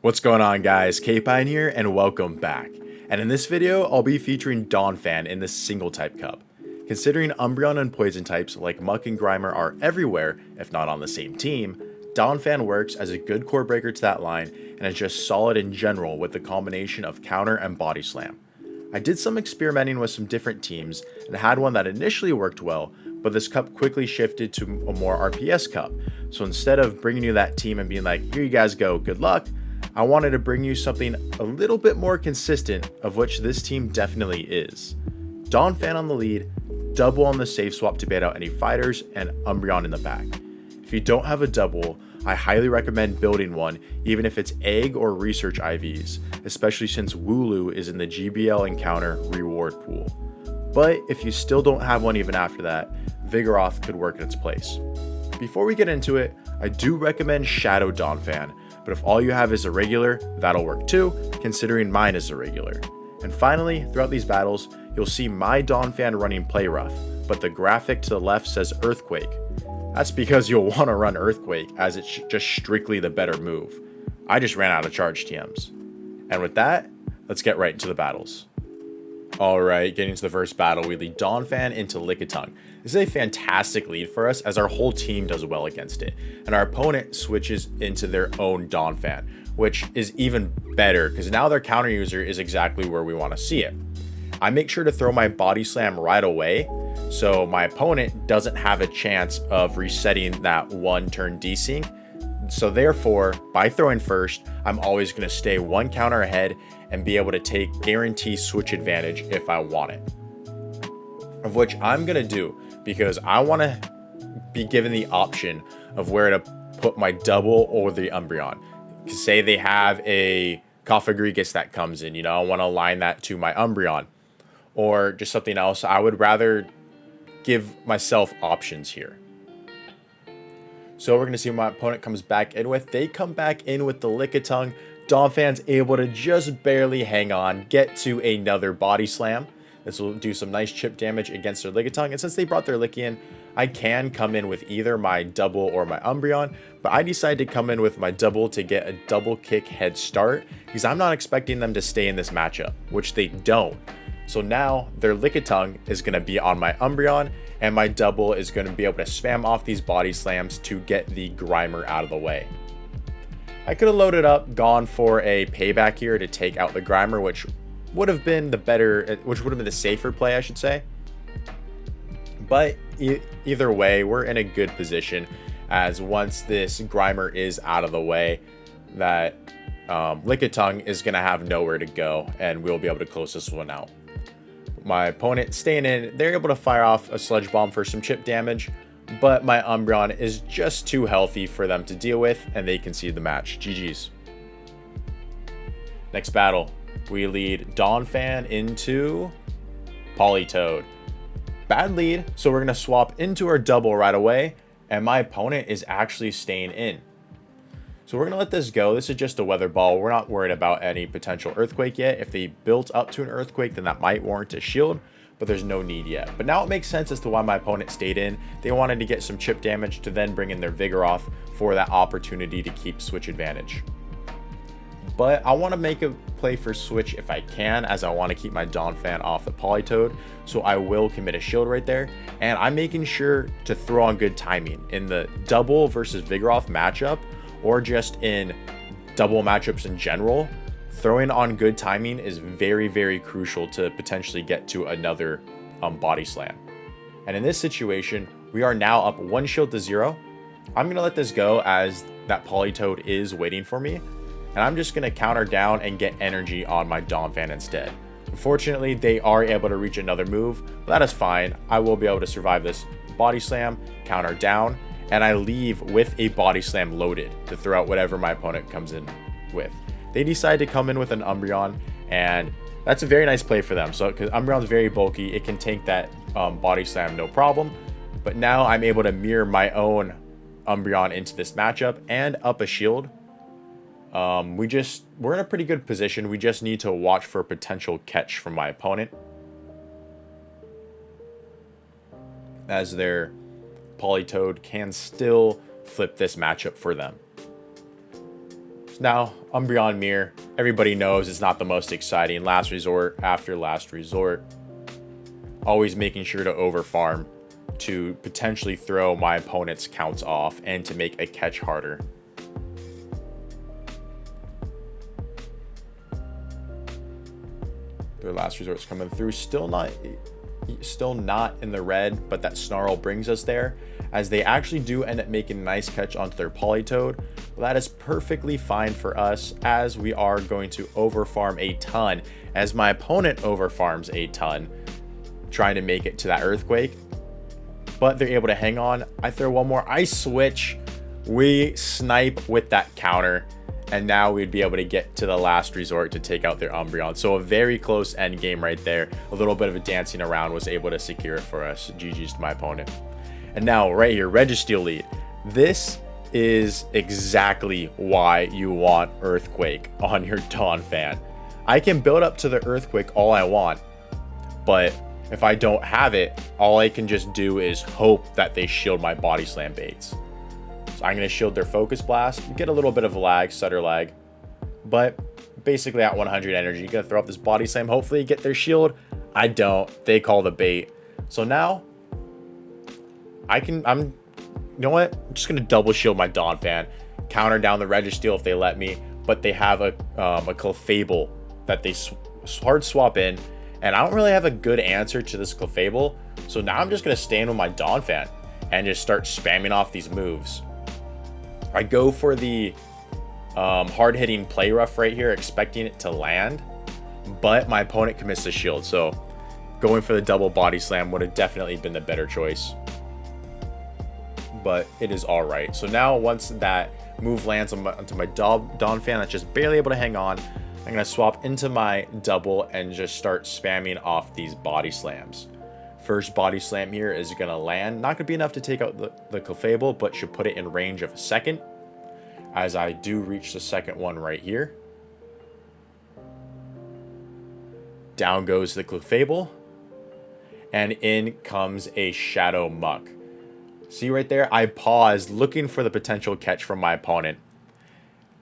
What's going on, guys? Kpine here and welcome back. And in this video, I'll be featuring Donphan in the single type cup. Considering Umbreon and Poison types like Muck and Grimer are everywhere, if not on the same team, Donphan works as a good core breaker to that line and is just solid in general with the combination of counter and body slam. I did some experimenting with some different teams and had one that initially worked well, but this cup quickly shifted to a more RPS cup. So instead of bringing you that team and being like, here you guys go, good luck, I wanted to bring you something a little bit more consistent, of which this team definitely is. Donphan on the lead, double on the safe swap to bait out any fighters, and Umbreon in the back. If you don't have a double, I highly recommend building one, even if it's egg or research IVs, especially since Wooloo is in the GBL encounter reward pool. But if you still don't have one even after that, Vigoroth could work in its place. Before we get into it, I do recommend Shadow Donphan, but if all you have is a regular, that'll work too, considering mine is a regular. And finally, throughout these battles, you'll see my Donphan running Play Rough, but the graphic to the left says Earthquake. That's because you'll want to run Earthquake, as it's just strictly the better move. I just ran out of charge TMs. And with that, let's get right into the battles. Alright, getting into the first battle, we lead Donphan into Lickitung. This is a fantastic lead for us, as our whole team does well against it, and our opponent switches into their own Donphan, which is even better, because now their counter user is exactly where we want to see it. I make sure to throw my body slam right away, so my opponent doesn't have a chance of resetting that one turn desync. So therefore, by throwing first, I'm always going to stay one counter ahead and be able to take guarantee switch advantage if I want it. Of which I'm going to do, because I want to be given the option of where to put my double or the Umbreon. Say they have a Cofagrigus that comes in, I want to align that to my Umbreon. Or just something else. I would rather give myself options here. So we're going to see what my opponent comes back in with. They come back in with the Lickitung. Donphan's able to just barely hang on, get to another body slam. This will do some nice chip damage against their Lickitung. And since they brought their Licky in, I can come in with either my double or my Umbreon. But I decided to come in with my double to get a double kick head start, because I'm not expecting them to stay in this matchup, which they don't. So now their Lickitung is going to be on my Umbreon, and my double is going to be able to spam off these body slams to get the Grimer out of the way. I could have loaded up, gone for a payback here to take out the Grimer, which would have been the safer play, I should say. But either way, we're in a good position, as once this Grimer is out of the way, that Lickitung is going to have nowhere to go, and we'll be able to close this one out. My opponent staying in, they're able to fire off a Sludge Bomb for some chip damage, but my Umbreon is just too healthy for them to deal with, and they concede the match. GG's. Next battle, we lead Donphan into Politoed. Bad lead, so we're going to swap into our double right away, and my opponent is actually staying in. So we're going to let this go. This is just a weather ball. We're not worried about any potential earthquake yet. If they built up to an earthquake, then that might warrant a shield, but there's no need yet. But now it makes sense as to why my opponent stayed in. They wanted to get some chip damage to then bring in their Vigoroth for that opportunity to keep switch advantage. But I want to make a play for switch if I can, as I want to keep my Donphan off the Politoed. So I will commit a shield right there. And I'm making sure to throw on good timing. In the double versus Vigoroth matchup, or just in double matchups in general, throwing on good timing is very, very crucial to potentially get to another body slam. And in this situation, we are now up 1 shield to 0. I'm going to let this go, as that Politoed is waiting for me. And I'm just going to counter down and get energy on my Donphan instead. Unfortunately, they are able to reach another move, but that is fine. I will be able to survive this body slam, counter down, and I leave with a body slam loaded to throw out whatever my opponent comes in with. They decide to come in with an Umbreon, and that's a very nice play for them. So, because Umbreon's very bulky, it can tank that body slam no problem. But now I'm able to mirror my own Umbreon into this matchup and up a shield. We're in a pretty good position. We just need to watch for a potential catch from my opponent, as their Politoed can still flip this matchup for them. Now, Umbreon Mirror, everybody knows it's not the most exciting. Last resort after last resort. Always making sure to overfarm to potentially throw my opponent's counts off and to make a catch harder. Their last resort's coming through. Still not in the red, but that Snarl brings us there, as they actually do end up making a nice catch onto their Politoed. Well, that is perfectly fine for us, as we are going to overfarm a ton, as my opponent overfarms a ton, trying to make it to that Earthquake. But they're able to hang on. I throw one more. I switch. We snipe with that counter. And now we'd be able to get to the last resort to take out their Umbreon. So a very close end game right there. A little bit of a dancing around was able to secure it for us. GG's to my opponent. And now right here, Registeel Lead. This is exactly why you want Earthquake on your Donphan. I can build up to the Earthquake all I want, but if I don't have it, all I can just do is hope that they shield my Body Slam baits. So I'm going to shield their Focus Blast. You get a little bit of lag, stutter lag, but basically at 100 energy, you're going to throw up this Body Slam. Hopefully you get their shield. I don't. They call the bait. So now you know what? I'm just going to double shield my Donphan, counter down the Registeel if they let me, but they have a Clefable that they hard swap in, and I don't really have a good answer to this Clefable. So now I'm just going to stand with my Donphan and just start spamming off these moves. I go for the hard-hitting Play Rough right here, expecting it to land, but my opponent commits the shield. So going for the double Body Slam would have definitely been the better choice. But it is all right. So now once that move lands onto my Donphan that's just barely able to hang on, I'm going to swap into my double and just start spamming off these Body Slams. First Body Slam here is going to land. Not going to be enough to take out the Clefable, but should put it in range of a second, as I do reach the second one right here. Down goes the Clefable, and in comes a Shadow Muck. See right there, I pause looking for the potential catch from my opponent.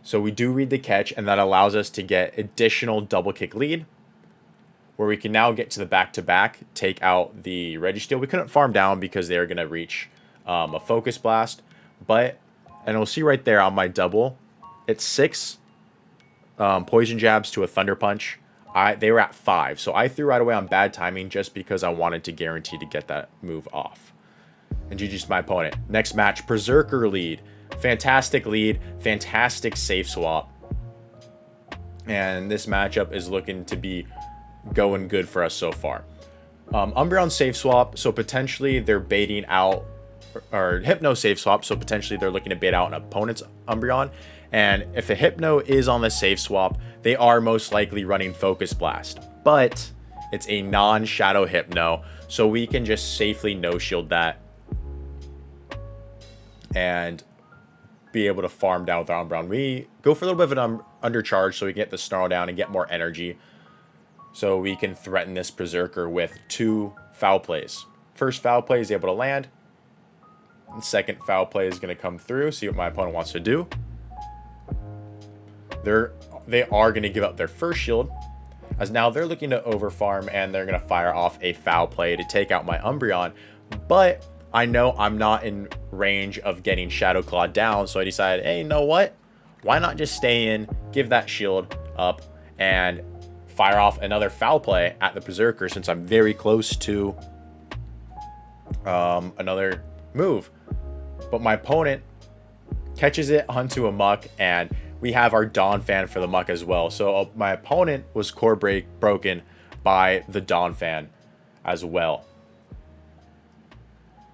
So we do read the catch, and that allows us to get additional double kick lead, where we can now get to the back-to-back, take out the Registeel. We couldn't farm down because they were going to reach a Focus Blast, and we'll see right there on my double, it's 6 Poison Jabs to a Thunder Punch. They were at 5, so I threw right away on bad timing just because I wanted to guarantee to get that move off. And GG's to my opponent. Next match, Perrserker Lead. Fantastic lead, fantastic safe swap. And this matchup is looking to be going good for us so far. Umbreon safe swap, so potentially they're baiting out, or Hypno safe swap, so potentially they're looking to bait out an opponent's Umbreon. And if a Hypno is on the safe swap, they are most likely running Focus Blast. But it's a non-Shadow Hypno, so we can just safely no-shield that and be able to farm down with our Umbreon. We go for a little bit of an undercharge so we can get the Snarl down and get more energy, so we can threaten this Perrserker with 2 foul plays. First foul play is able to land. And second foul play is going to come through, see what my opponent wants to do. They are going to give up their first shield, as now they're looking to overfarm, and they're going to fire off a foul play to take out my Umbreon. But I know I'm not in range of getting Shadow Claw down, so I decided, hey, you know what? Why not just stay in, give that shield up, and fire off another foul play at the Perrserker, since I'm very close to another move. But my opponent catches it onto a Muck, and we have our Donphan for the Muck as well. So my opponent was core broken by the Donphan as well.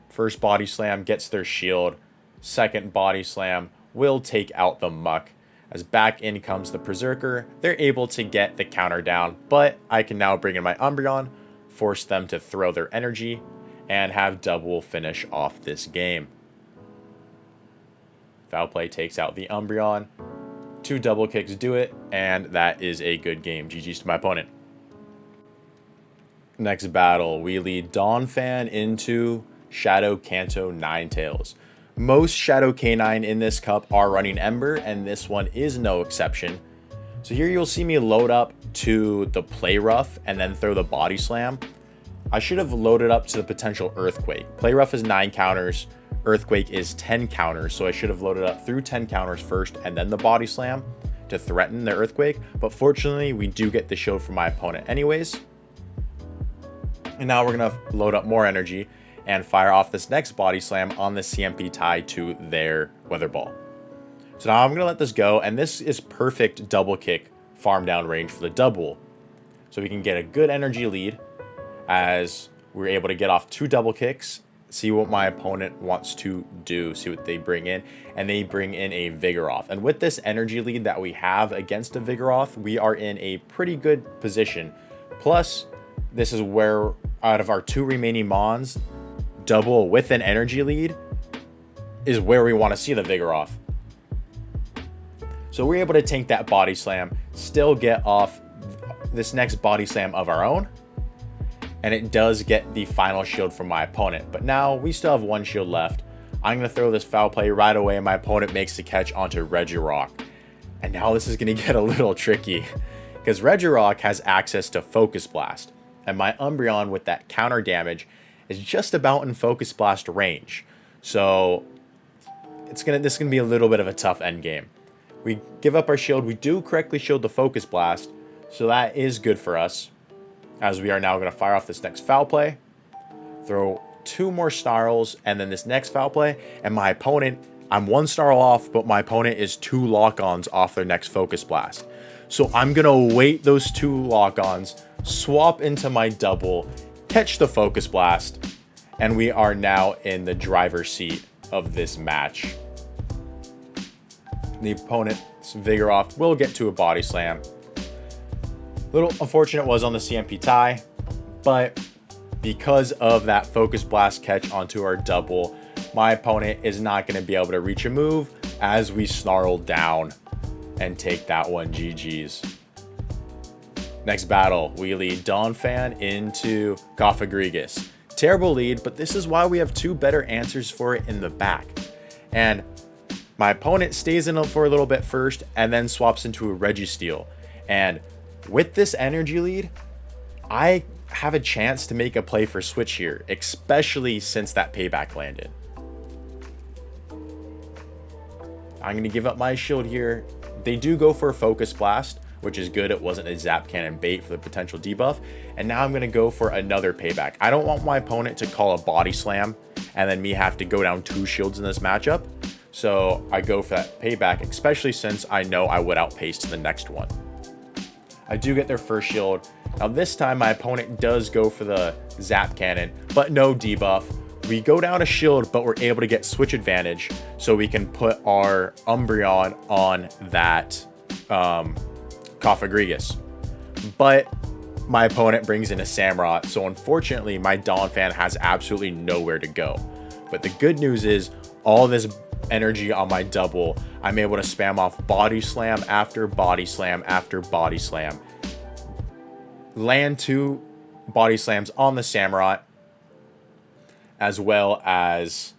First Body Slam gets their shield. Second Body Slam will take out the Muck. As back in comes the Perrserker, they're able to get the counter down, but I can now bring in my Umbreon, force them to throw their energy, and have double finish off this game. Foul play takes out the Umbreon. 2 double kicks do it, and that is a good game. GG's to my opponent. Next battle, we lead Donphan into Shadow Kanto Ninetales. Most Shadow Canine in this cup are running Ember, and this one is no exception. So here you'll see me load up to the Play Rough and then throw the Body Slam. I should have loaded up to the potential Earthquake. Play Rough is 9 counters, Earthquake is 10 counters, so I should have loaded up through 10 counters first and then the Body Slam to threaten the Earthquake. But fortunately, we do get the shield from my opponent anyways. And now we're going to load up more energy and fire off this next Body Slam on the CMP tie to their Weather Ball. So now I'm going to let this go, and this is perfect double kick farm down range for the double. So we can get a good energy lead as we're able to get off 2 double kicks, see what my opponent wants to do, see what they bring in, and they bring in a Vigoroth. And with this energy lead that we have against a Vigoroth, we are in a pretty good position. Plus, this is where out of our 2 remaining Mons, double with an energy lead is where we want to see the Vigoroth. So we're able to tank that Body Slam, still get off this next Body Slam of our own, and it does get the final shield from my opponent. But now we still have 1 shield left. I'm going to throw this Foul Play right away, and my opponent makes the catch onto Regirock. And now this is going to get a little tricky, because Regirock has access to Focus Blast, and my Umbreon with that counter damage is just about in Focus Blast range. So this is gonna be a little bit of a tough end game. We give up our shield. We do correctly shield the Focus Blast, so that is good for us, as we are now going to fire off this next Foul Play, throw 2 more Snarls, and then this next Foul Play, and my opponent, I'm 1 Snarl off, but my opponent is 2 Lock-Ons off their next Focus Blast. So I'm going to wait those 2 Lock-Ons, swap into my double, catch the Focus Blast, and we are now in the driver's seat of this match. The opponent's Vigoroth will get to a Body Slam. Little unfortunate was on the CMP tie, but because of that Focus Blast catch onto our double, my opponent is not going to be able to reach a move as we snarl down and take that one. GG's. Next battle, we lead Donphan into Cofagrigus. Terrible lead, but this is why we have 2 better answers for it in the back. And my opponent stays in for a little bit first and then swaps into a Registeel. And with this energy lead, I have a chance to make a play for switch here, especially since that payback landed. I'm going to give up my shield here. They do go for a Focus Blast, which is good. It wasn't a Zap Cannon bait for the potential debuff. And now I'm going to go for another payback. I don't want my opponent to call a Body Slam and then me have to go down 2 shields in this matchup. So I go for that payback, especially since I know I would outpace to the next one. I do get their first shield. Now this time my opponent does go for the Zap Cannon, but no debuff. We go down a shield, but we're able to get switch advantage, so we can put our Umbreon on that Cofagrigus. But my opponent brings in a Samurott, so unfortunately my Donphan has absolutely nowhere to go. But the good news is all this energy on my double, I'm able to spam off Body Slam after Body Slam after Body Slam, land 2 Body Slams on the Samurott, as well as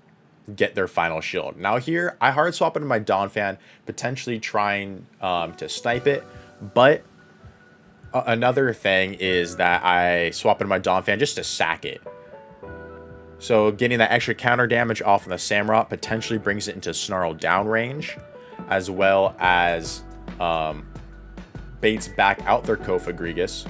get their final shield. Now here, I hard swap into my Donphan, potentially trying to snipe it, but another thing is that I swap into my Donphan just to sack it. So getting that extra counter damage off of the Samurott potentially brings it into Snarl down range, as well as baits back out their Cofagrigus.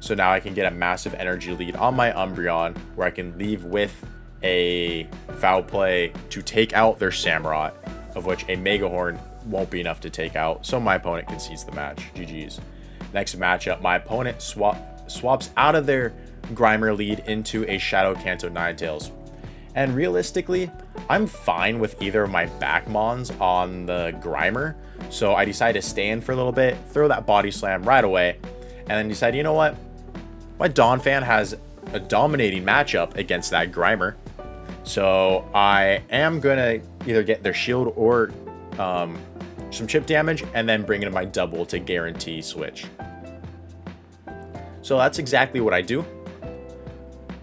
So now I can get a massive energy lead on my Umbreon, where I can leave with a Foul Play to take out their Samurott, of which a Mega Horn won't be enough to take out. So my opponent concedes the match. GG's. Next matchup, my opponent swaps out of their Grimer lead into a Shadow Kanto Ninetales. And realistically, I'm fine with either of my back Mons on the Grimer. So I decide to stay in for a little bit, throw that Body Slam right away, and then decide, you know what? My Donphan has a dominating matchup against that Grimer. So I am going to either get their shield or some chip damage, and then bring in my double to guarantee switch. So that's exactly what I do.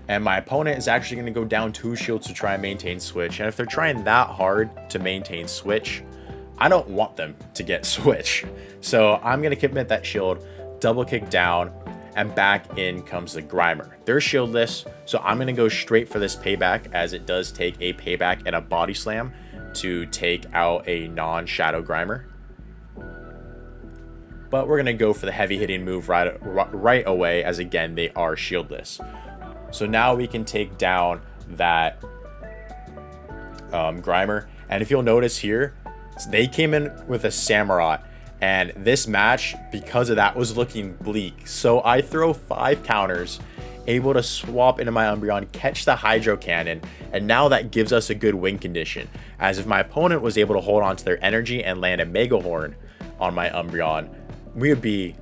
And my opponent is actually going to go down 2 shields to try and maintain switch. And if they're trying that hard to maintain switch, I don't want them to get switch. So I'm going to commit that shield, double kick down, and back in comes the Grimer. They're shieldless, so I'm going to go straight for this payback, as it does take a payback and a body slam to take out a non-shadow Grimer. But we're going to go for the heavy hitting move right away, as again, they are shieldless. So now we can take down that Grimer. And if you'll notice here, they came in with a Samurott. And this match, because of that, was looking bleak. So I throw 5 counters, able to swap into my Umbreon, catch the Hydro Cannon, and now that gives us a good win condition. As if my opponent was able to hold on to their energy and land a Mega Horn on my Umbreon, we would be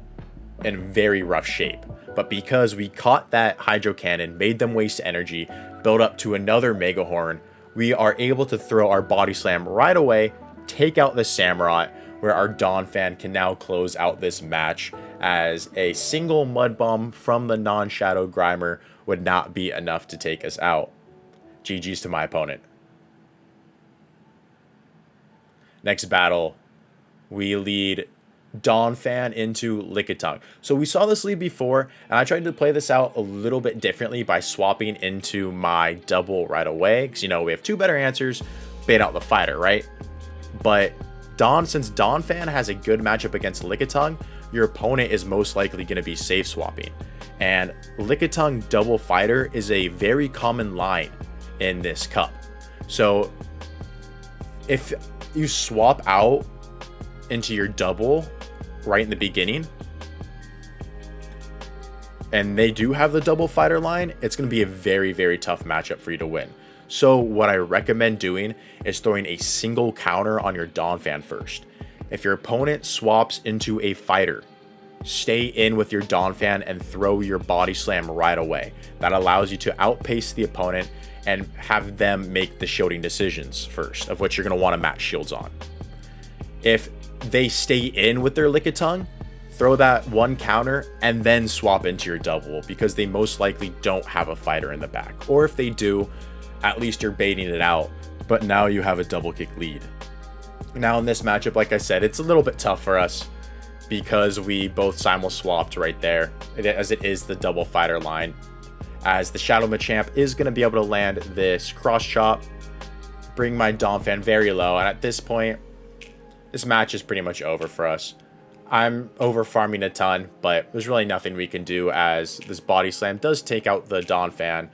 in very rough shape. But because we caught that Hydro Cannon, made them waste energy, build up to another Mega Horn, we are able to throw our Body Slam right away, take out the Samurott, where our Donphan can now close out this match, as a single Mud Bomb from the non-Shadow Grimer would not be enough to take us out. GG's to my opponent. Next battle, we lead Donphan into Lickitung. So we saw this lead before, and I tried to play this out a little bit differently by swapping into my double right away, because, you know, we have 2 better answers, bait out the fighter, right? But since Donphan has a good matchup against Lickitung, your opponent is most likely going to be safe swapping. And Lickitung double fighter is a very common line in this cup. So if you swap out into your double right in the beginning, and they do have the double fighter line, it's going to be a very, very tough matchup for you to win. So what I recommend doing is throwing a single counter on your Donphan first. If your opponent swaps into a fighter, stay in with your Donphan and throw your Body Slam right away. That allows you to outpace the opponent and have them make the shielding decisions first, of which you're going to want to match shields on. If they stay in with their Lickitung, throw that 1 counter and then swap into your double, because they most likely don't have a fighter in the back. Or if they do, at least you're baiting it out, but now you have a double kick lead. Now in this matchup, like I said, it's a little bit tough for us because we both simul swapped right there, as it is the double fighter line, as the Shadow Machamp is going to be able to land this cross chop, bring my Donphan very low, and at this point, this match is pretty much over for us. I'm over farming a ton, but there's really nothing we can do, as this Body Slam does take out the Donphan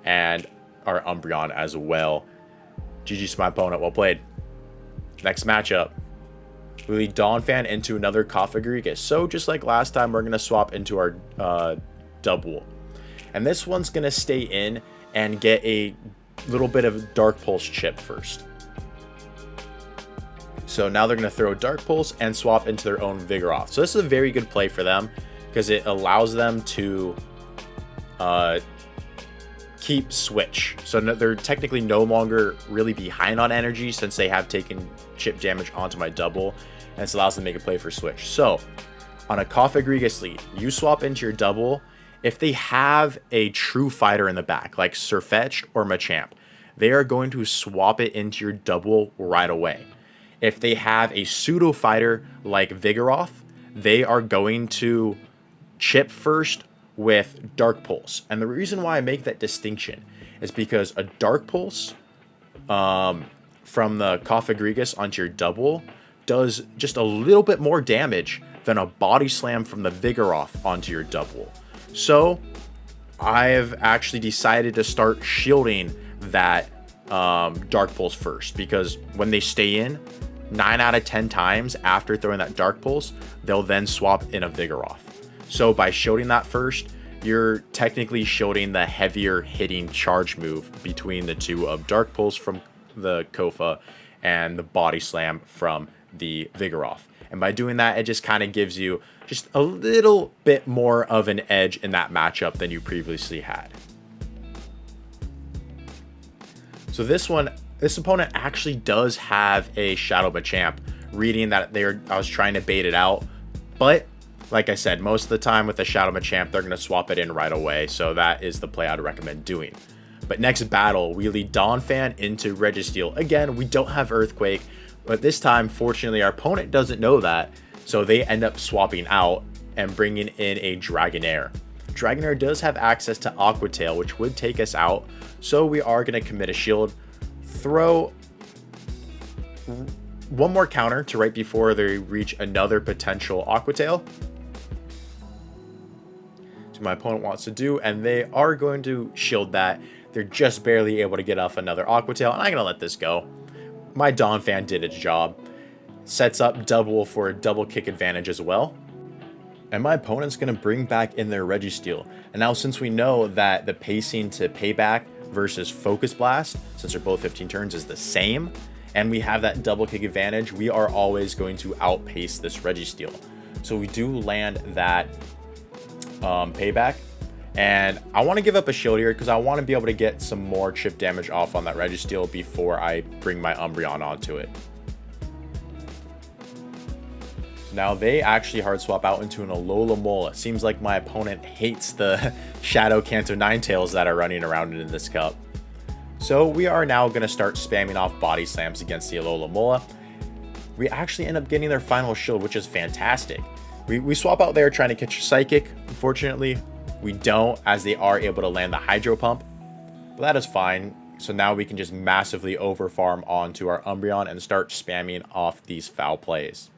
and our Umbreon as well. GG's to my opponent. Well played. Next matchup, we lead Donphan into another Cofagrigus. So just like last time, we're going to swap into our double. And this one's going to stay in and get a little bit of Dark Pulse chip first. So now they're going to throw Dark Pulse and swap into their own Vigoroth. So this is a very good play for them, because it allows them to keep switch. So they're technically no longer really behind on energy, since they have taken chip damage onto my double, and this allows them to make a play for switch. So on a Cofagrigus lead, you swap into your double. If they have a true fighter in the back, like Sirfetch'd or Machamp, they are going to swap it into your double right away. If they have a pseudo fighter like Vigoroth, they are going to chip first with Dark Pulse. And the reason why I make that distinction is because a Dark Pulse from the Cofagrigus onto your double does just a little bit more damage than a Body Slam from the Vigoroth onto your double. So I've actually decided to start shielding that Dark Pulse first, because when they stay in, 9 out of 10 times after throwing that Dark Pulse, they'll then swap in a Vigoroth. So by shielding that first, you're technically shielding the heavier hitting charge move between the two of Dark Pulse from the Kofa and the Body Slam from the Vigoroth. And by doing that, it just kind of gives you just a little bit more of an edge in that matchup than you previously had. So this opponent actually does have a Shadow Machamp, reading that I was trying to bait it out, but like I said, most of the time with the Shadow Machamp, they're going to swap it in right away. So that is the play I'd recommend doing. But next battle, we lead Donphan into Registeel. Again, we don't have Earthquake, but this time, fortunately, our opponent doesn't know that. So they end up swapping out and bringing in a Dragonair. Dragonair does have access to Aqua Tail, which would take us out. So we are going to commit a shield, throw one more counter to right before they reach another potential Aqua Tail. So my opponent wants to do, and they are going to shield that. They're just barely able to get off another Aqua Tail, and I'm going to let this go. My Donphan did its job. Sets up double for a double kick advantage as well. And my opponent's going to bring back in their Registeel. And now since we know that the pacing to Payback versus Focus Blast, since they're both 15 turns, is the same, and we have that double kick advantage, we are always going to outpace this Registeel. So we do land that Payback. And I want to give up a shield here because I want to be able to get some more chip damage off on that Registeel before I bring my Umbreon onto it. Now they actually hard swap out into an Alola. Seems like my opponent hates the Shadow Kanto Ninetales that are running around in this cup. So we are now going to start spamming off Body Slams against the Alola. We actually end up getting their final shield, which is fantastic. We swap out there trying to catch a Psychic. Unfortunately, we don't, as they are able to land the Hydro Pump. But that is fine. So now we can just massively overfarm onto our Umbreon and start spamming off these foul plays.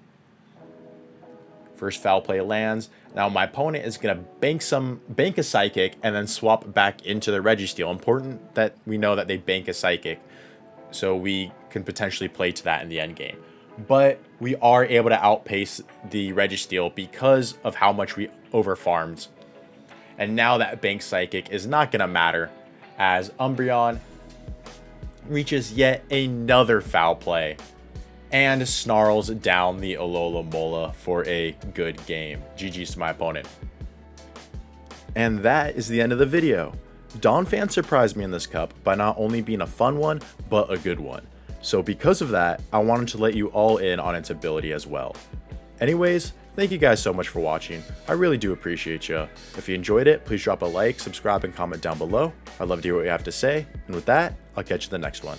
First foul play lands. Now my opponent is going to bank a Psychic and then swap back into the Registeel. Important that we know that they bank a Psychic, so we can potentially play to that in the end game. But we are able to outpace the Registeel because of how much we overfarmed. And now that bank Psychic is not going to matter, as Umbreon reaches yet another foul play and snarls down the Alola for a good game. GG's to my opponent. And that is the end of the video. Donphan surprised me in this cup by not only being a fun one, but a good one. So because of that, I wanted to let you all in on its ability as well. Anyways, thank you guys so much for watching. I really do appreciate you. If you enjoyed it, please drop a like, subscribe, and comment down below. I'd love to hear what you have to say. And with that, I'll catch you in the next one.